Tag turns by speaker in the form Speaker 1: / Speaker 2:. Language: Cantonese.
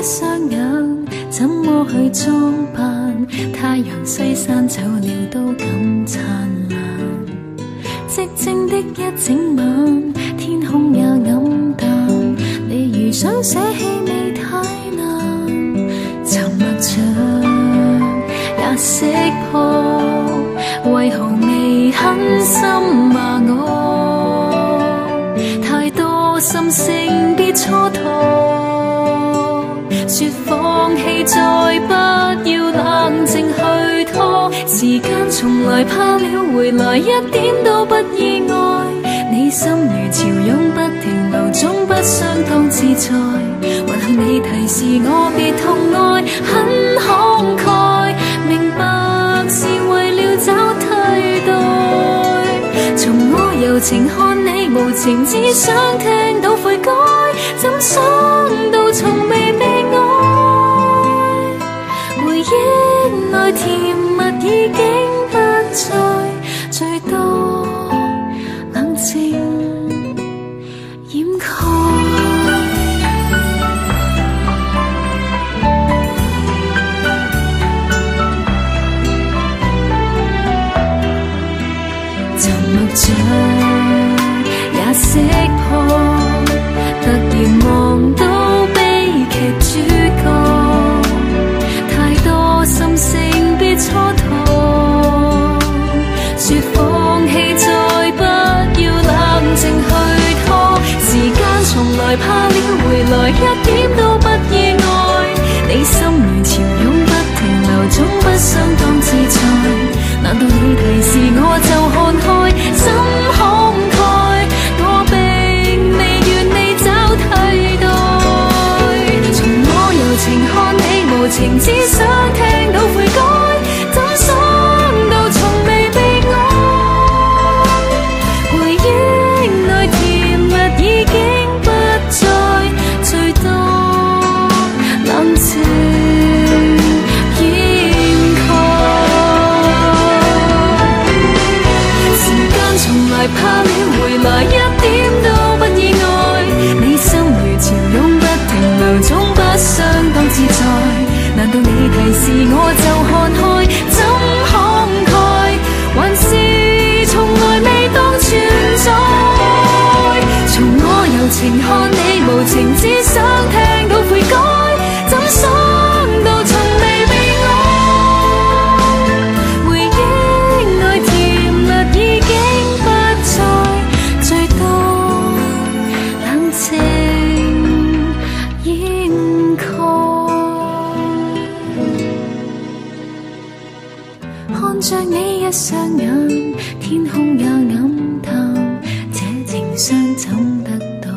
Speaker 1: 雙眼，怎麼去裝扮？太陽西山走了都咁燦爛。寂靜的一整晚，天空也黯淡。你如想捨棄未太難，沉默着也識破，為何未狠心罵我？太多心聲別蹉跎，說放棄再不要冷靜去拖，時間從來怕了回來一點都不意外，你心如潮湧不停留，總不相當自在，還幸你提示我別痛愛，很慷慨，明白是為了找替代，從我柔情看你無情，只想聽到悔改，怎想到從未被愛，回憶內甜蜜已經不再，最多冷靜掩蓋。沉默着也識破，突然望到悲劇主角，太多心聲別蹉跎，說放棄再不要冷靜去拖，時間從來怕了回來一點都不意外，你心如潮湧不停留，總不相當自在，難道你提示我就看開，心慷慨，我並未願你找替代，從我柔情看你無情，只想聽到悔改，怎想到從未被愛，回憶內甜蜜已經不再，最多冷靜掩蓋，時間從來怕了回來一點都不意外，你心如潮湧不停留，總不相當自在，難道你提示我就看開，怎慷慨，還是從來未當存在，從我柔情看你無情，只想聽到悔改，怎想到從未被愛，回憶內甜蜜已經不再，最多冷靜掩蓋，看着你一雙眼，天空也黯淡，這情傷怎得到？